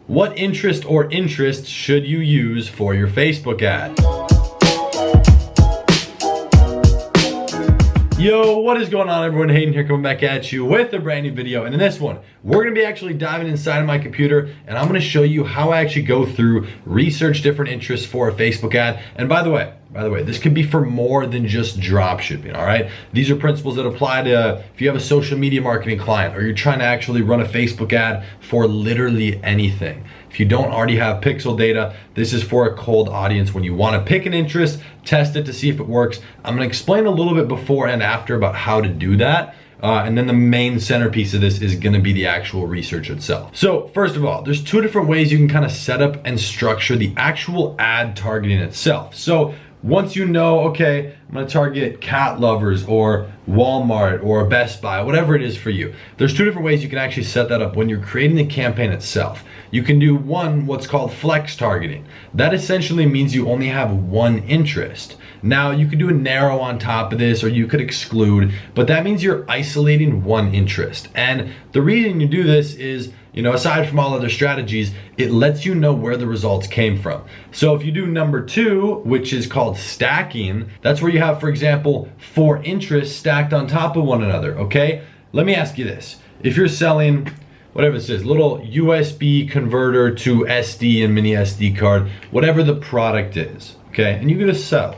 what interest or interests should you use for your Facebook ad? Yo, what is going on everyone? Hayden here coming back at you with a brand new video. And in this one, we're gonna be actually diving inside of my computer and I'm gonna show you how I actually go through, research different interests for a Facebook ad. And by the way, this could be for more than just drop shipping, all right? These are principles that apply to if you have a social media marketing client or you're trying to actually run a Facebook ad for literally anything. If you don't already have pixel data, this is for a cold audience when you wanna pick an interest, test it to see if it works. I'm gonna explain a little bit before and after about how to do that. And then the main centerpiece of this is gonna be the actual research itself. So first of all, there's two different ways you can kind of set up and structure the actual ad targeting itself. So once you know, okay, I'm gonna target cat lovers or Walmart or Best Buy, whatever it is for you. There's two different ways you can actually set that up when you're creating the campaign itself. You can do one, what's called flex targeting. That essentially means you only have one interest. Now you could do a narrow on top of this or you could exclude, but that means you're isolating one interest. And the reason you do this is, you know, aside from all other strategies, it lets you know where the results came from. So if you do number two, which is called stacking, that's where you have, for example, 4 interests stacked on top of one another, okay? Let me ask you this. If you're selling, whatever it says, little USB converter to SD and mini SD card, whatever the product is, okay? And you get a sale,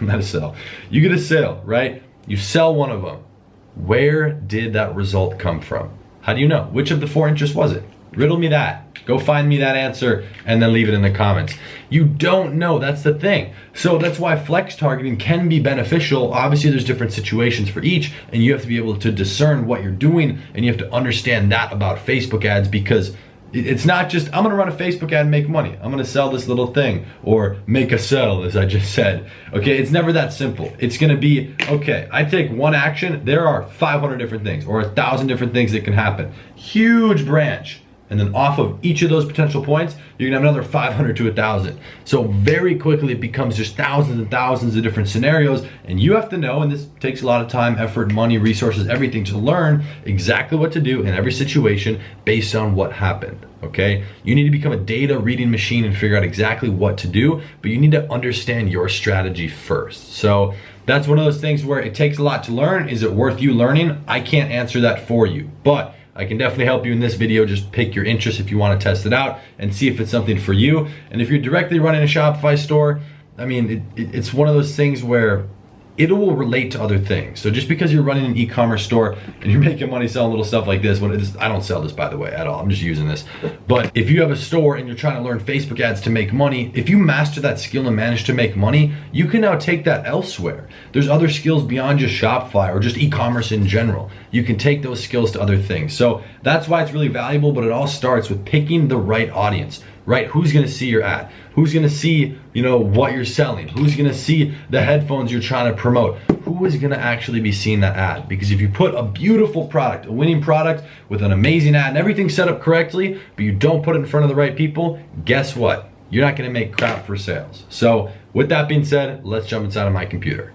not a sell. You get a sale, right? You sell one of them. Where did that result come from? How do you know? Which of the 4 interests was it? Riddle me that. Go find me that answer and then leave it in the comments. You don't know, that's the thing. So that's why flex targeting can be beneficial. Obviously there's different situations for each and you have to be able to discern what you're doing and you have to understand that about Facebook ads because it's not just, I'm gonna run a Facebook ad and make money. I'm gonna sell this little thing or make a sell, as I just said. Okay, it's never that simple. It's gonna be, okay, I take one action, there are 500 different things or 1,000 different things that can happen. Huge branch. And then off of each of those potential points, you're gonna have another 500 to 1,000. So very quickly it becomes just thousands and thousands of different scenarios and you have to know, and this takes a lot of time, effort, money, resources, everything to learn exactly what to do in every situation based on what happened, okay? You need to become a data reading machine and figure out exactly what to do, but you need to understand your strategy first. So that's one of those things where it takes a lot to learn. Is it worth you learning? I can't answer that for you, but I can definitely help you in this video. Just pick your interest if you want to test it out and see if it's something for you. And if you're directly running a Shopify store, I mean, it's one of those things where it will relate to other things. So just because you're running an e-commerce store and you're making money selling little stuff like this, I don't sell this by the way at all, I'm just using this. But if you have a store and you're trying to learn Facebook ads to make money, if you master that skill and manage to make money, you can now take that elsewhere. There's other skills beyond just Shopify or just e-commerce in general. You can take those skills to other things. So that's why it's really valuable, but it all starts with picking the right audience. Right? Who's gonna see your ad? Who's gonna see, you know, what you're selling? Who's gonna see the headphones you're trying to promote? Who is gonna actually be seeing that ad? Because if you put a beautiful product, a winning product with an amazing ad and everything set up correctly, but you don't put it in front of the right people, guess what? You're not gonna make crap for sales. So with that being said, let's jump inside of my computer.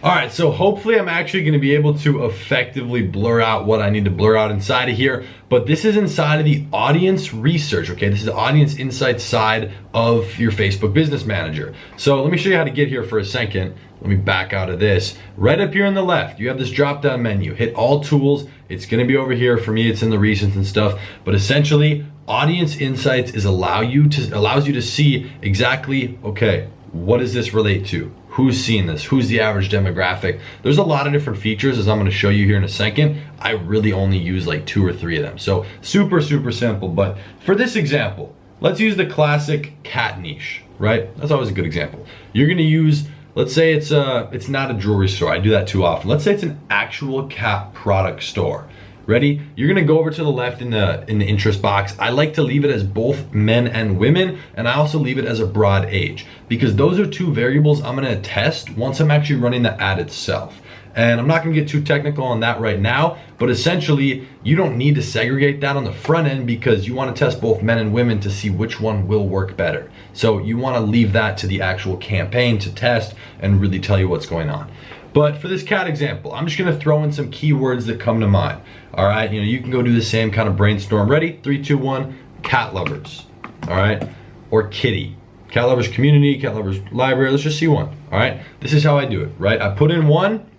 All right, so hopefully I'm actually gonna be able to effectively blur out what I need to blur out inside of here, but this is inside of the audience research, okay? This is the audience insights side of your Facebook Business Manager. So let me show you how to get here for a second. Let me back out of this. Right up here on the left, you have this drop-down menu. Hit all tools. It's gonna be over here. For me, it's in the recents and stuff, but essentially, audience insights allows you to see exactly, okay, what does this relate to? Who's seeing this? Who's the average demographic? There's a lot of different features as I'm gonna show you here in a second. I really only use like 2 or 3 of them. So super, super simple. But for this example, let's use the classic cat niche, right? That's always a good example. You're gonna use, let's say it's not a jewelry store. I do that too often. Let's say it's an actual cat product store. Ready? You're gonna go over to the left in the interest box. I like to leave it as both men and women, and I also leave it as a broad age because those are 2 variables I'm gonna test once I'm actually running the ad itself. And I'm not gonna get too technical on that right now, but essentially you don't need to segregate that on the front end because you wanna test both men and women to see which one will work better. So you wanna leave that to the actual campaign to test and really tell you what's going on. But for this cat example, I'm just gonna throw in some keywords that come to mind. All right, you can go do the same kind of brainstorm. Ready? 3, 2, 1. cat lovers, all right? Or kitty. Cat lovers community, cat lovers library, let's just see one, all right? This is how I do it, right? I put in one,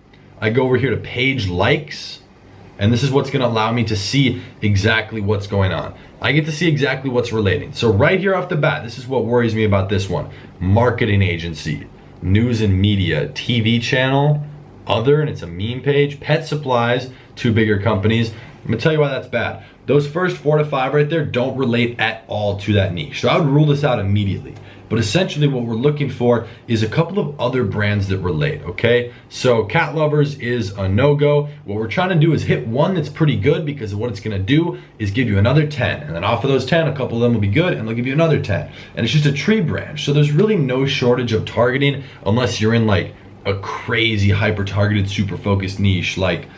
I go over here to page likes, and this is what's gonna allow me to see exactly what's going on. I get to see exactly what's relating. So right here off the bat, this is what worries me about this one. Marketing agency, news and media, TV channel, other, and it's a meme page, pet supplies, 2 bigger companies. I'm gonna tell you why that's bad. Those first 4 to 5 right there don't relate at all to that niche. So I would rule this out immediately. But essentially what we're looking for is a couple of other brands that relate, okay? So cat lovers is a no-go. What we're trying to do is hit one that's pretty good, because what it's gonna do is give you another 10. And then off of those 10, a couple of them will be good and they'll give you another 10. And it's just a tree branch. So there's really no shortage of targeting unless you're in like a crazy hyper-targeted, super focused niche, like,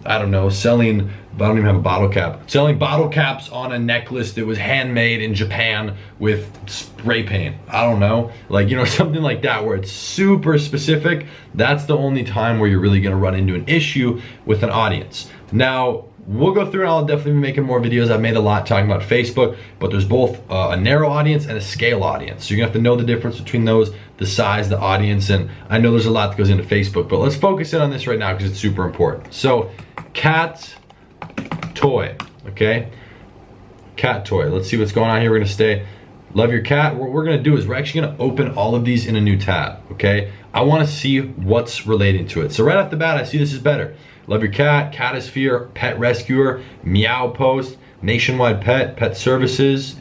I don't know, selling, I don't even have a bottle cap, selling bottle caps on a necklace that was handmade in Japan with spray paint. I don't know, like, you know, something like that where it's super specific. That's the only time where you're really gonna run into an issue with an audience. Now, we'll go through and I'll definitely be making more videos. I've made a lot talking about Facebook, but there's both a narrow audience and a scale audience. So you're gonna have to know the difference between those, the size, the audience, and I know there's a lot that goes into Facebook, but let's focus in on this right now because it's super important. So, cat toy, okay? Cat toy, let's see what's going on here. We're gonna stay, love your cat. What we're gonna do is we're actually gonna open all of these in a new tab, okay? I wanna see what's relating to it. So right off the bat, I see this is better. Love your cat, Catisphere, pet rescuer, meow post, nationwide pet, pet services.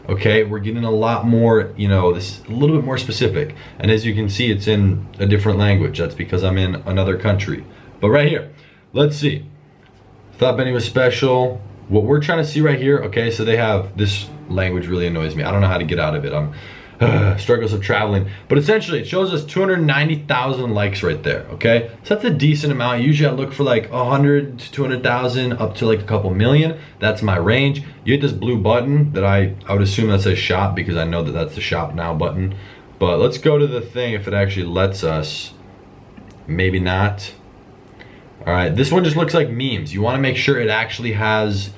Okay, we're getting a lot more, you know, this is a little bit more specific. And as you can see, it's in a different language. That's because I'm in another country. But right here, let's see. Thought Benny was special. What we're trying to see right here, okay, so they have, this language really annoys me. I don't know how to get out of it. I'm struggles of traveling. But essentially, it shows us 290,000 likes right there, okay? So that's a decent amount. Usually I look for like 100 to 200,000 up to like a couple million. That's my range. You hit this blue button that I would assume that says shop, because I know that that's the shop now button. But let's go to the thing if it actually lets us. Maybe not. All right, this one just looks like memes. You wanna make sure it actually has,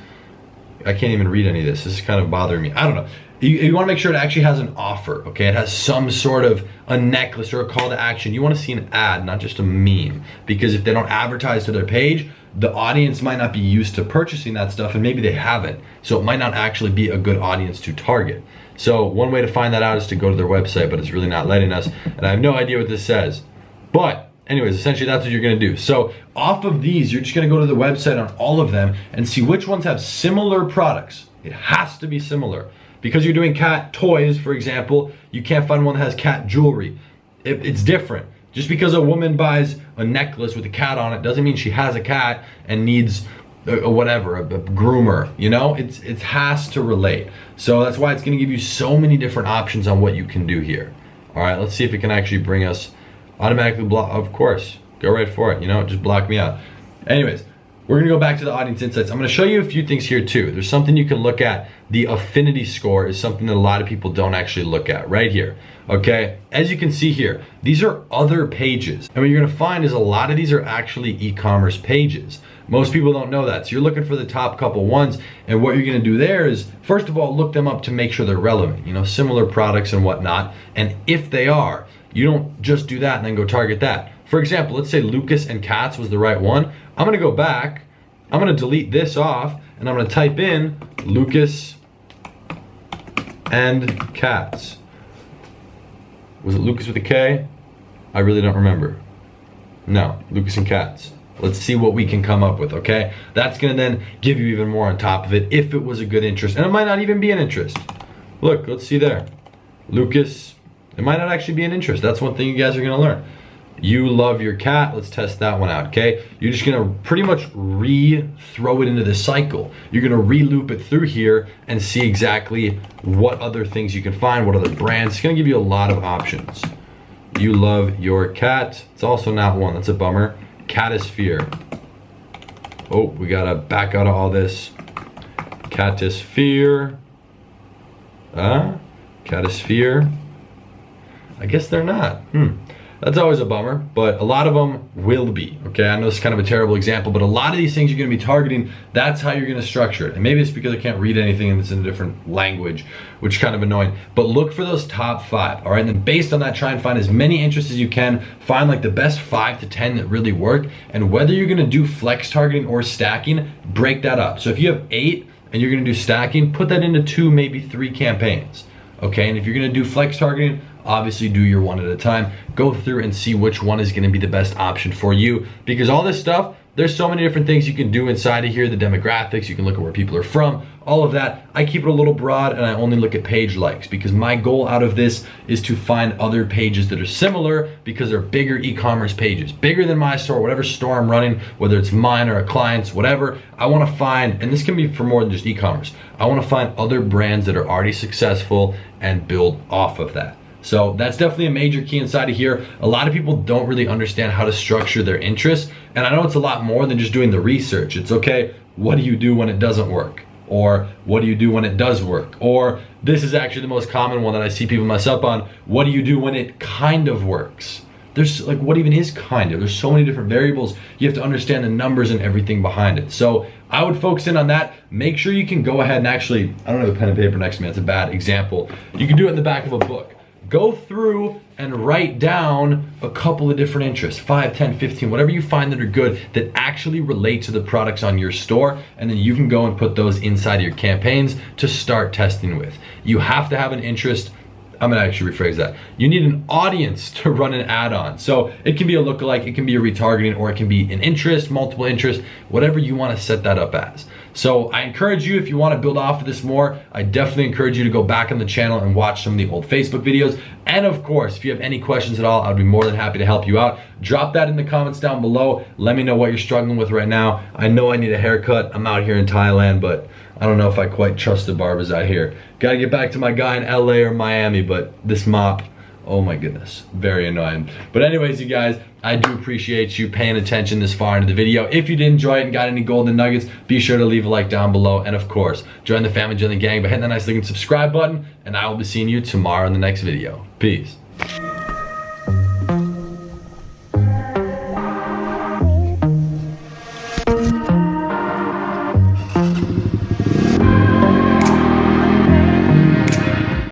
I can't even read any of this. This is kind of bothering me. I don't know. You want to make sure it actually has an offer, okay? It has some sort of a necklace or a call to action. You want to see an ad, not just a meme. Because if they don't advertise to their page, the audience might not be used to purchasing that stuff, and maybe they haven't. So it might not actually be a good audience to target. So one way to find that out is to go to their website, but it's really not letting us. And I have no idea what this says. But anyways, essentially that's what you're gonna do. So off of these, you're just gonna go to the website on all of them and see which ones have similar products. It has to be similar. Because you're doing cat toys, for example, you can't find one that has cat jewelry. It's different. Just because a woman buys a necklace with a cat on it doesn't mean she has a cat and needs a groomer, you know? It has to relate. So that's why it's gonna give you so many different options on what you can do here. All right, let's see if it can actually bring us automatically block. Of course, go right for it, you know, just block me out. Anyways, we're gonna go back to the audience insights. I'm gonna show you a few things here too. There's something you can look at. The affinity score is something that a lot of people don't actually look at right here, okay? As you can see here, these are other pages. And what you're gonna find is a lot of these are actually e-commerce pages. Most people don't know that. So you're looking for the top couple ones, and what you're gonna do there is, first of all, look them up to make sure they're relevant, you know, similar products and whatnot. And if they are, you don't just do that and then go target that. For example, let's say Lucas and Cats was the right one. I'm gonna go back, I'm gonna delete this off, and I'm gonna type in Lucas and Cats. Was it Lucas with a K? I really don't remember. No, Lucas and Cats. Let's see what we can come up with, okay? That's gonna then give you even more on top of it if it was a good interest, and it might not even be an interest. Look, let's see there. Lucas, it might not actually be an interest. That's one thing you guys are gonna learn. You love your cat, let's test that one out, okay? You're just gonna pretty much throw it into this cycle. You're gonna re-loop it through here and see exactly what other things you can find, what other brands. It's gonna give you a lot of options. You love your cat. It's also not one, that's a bummer. Catisphere. Oh, we gotta back out of all this. Catisphere. Catisphere. I guess they're not. That's always a bummer, but a lot of them will be, okay? I know it's kind of a terrible example, but a lot of these things you're gonna be targeting, that's how you're gonna structure it. And maybe it's because I can't read anything and it's in a different language, which is kind of annoying. But look for those top 5, all right? And then based on that, try and find as many interests as you can. Find like the best 5 to 10 that really work. And whether you're gonna do flex targeting or stacking, break that up. So if you have 8 and you're gonna do stacking, put that into 2, maybe 3 campaigns, okay? And if you're gonna do flex targeting, obviously do your one at a time. Go through and see which one is gonna be the best option for you, because all this stuff, there's so many different things you can do inside of here, the demographics, you can look at where people are from, all of that. I keep it a little broad and I only look at page likes, because my goal out of this is to find other pages that are similar, because they're bigger e-commerce pages, bigger than my store, whatever store I'm running, whether it's mine or a client's, whatever. I wanna find, and this can be for more than just e-commerce, I wanna find other brands that are already successful and build off of that. So that's definitely a major key inside of here. A lot of people don't really understand how to structure their interests. And I know it's a lot more than just doing the research. It's okay, what do you do when it doesn't work? Or what do you do when it does work? Or this is actually the most common one that I see people mess up on. What do you do when it kind of works? There's like, what even is kind of? There's so many different variables. You have to understand the numbers and everything behind it. So I would focus in on that. Make sure you can go ahead and actually, I don't have a pen and paper next to me, that's a bad example. You can do it in the back of a book. Go through and write down a couple of different interests, 5, 10, 15, whatever you find that are good, that actually relate to the products on your store, and then you can go and put those inside of your campaigns to start testing with. You have to have an interest. I'm gonna actually rephrase that. You need an audience to run an ad on. So it can be a lookalike, it can be a retargeting, or it can be an interest, multiple interests, whatever you wanna set that up as. So I encourage you, if you wanna build off of this more, I definitely encourage you to go back on the channel and watch some of the old Facebook videos. And of course, if you have any questions at all, I'd be more than happy to help you out. Drop that in the comments down below. Let me know what you're struggling with right now. I know I need a haircut. I'm out here in Thailand, but I don't know if I quite trust the barbers out here. Gotta get back to my guy in LA or Miami, but this mop, oh my goodness, very annoying. But anyways, you guys, I do appreciate you paying attention this far into the video. If you did enjoy it and got any golden nuggets, be sure to leave a like down below. And of course, join the family, join the gang by hitting that nice looking subscribe button. And I will be seeing you tomorrow in the next video. Peace.